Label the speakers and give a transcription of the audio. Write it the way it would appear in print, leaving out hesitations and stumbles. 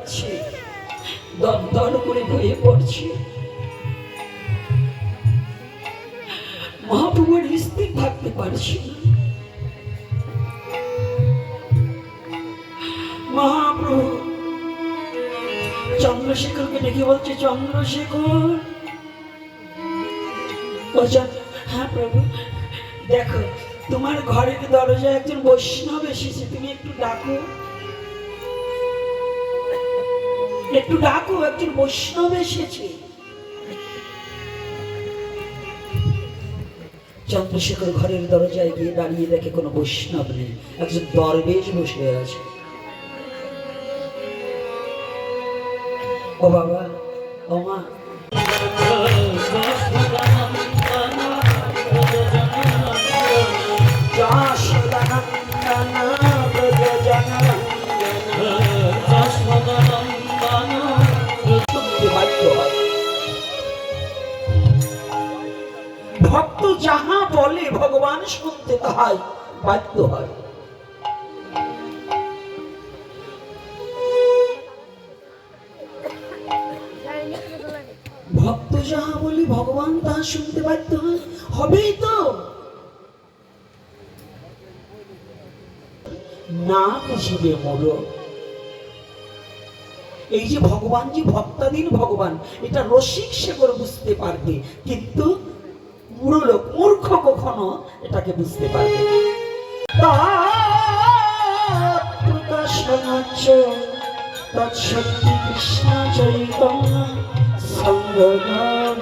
Speaker 1: যাচ্ছে, দর দর করে বয়ে পড়ছে। মহাপ্রভুর স্থির থাকতে পারছি না। মহাপ্রভু চন্দ্রশেখরকে ডেকে বলছে, চন্দ্রশেখর। হ্যাঁ প্রভু, দেখো তোমার ঘরের দরজায় একজন বৈষ্ণব এসেছে, তুমি একটু ডাকো, একটু ডাকো, একজন বৈষ্ণব এসেছে। চন্দ্রশেখর ঘরের দরজায় গিয়ে দাঁড়িয়ে দেখে কোনো বৈষ্ণব নেই, একজন দরবেশ বসে আছে। ও বাবা, ও মা, ভক্ত যাহা বলে ভগবান শুনতে তাহাই বাধ্য হয়। ভক্ত যাহা বলে ভগবান তাহা শুনতে বাধ্য হয়, হবেই তো। না বুঝিবে মোর, এই যে ভগবান যে ভক্তাধীন ভগবান, এটা রসিক শেখর বুঝতে পারবে, কিন্তু মূঢ়লোক মূর্খ কখনো এটাকে বুঝতে পারবে না। তৎসত্যি কৃষ্ণ চৈতন্য সঙ্গগান।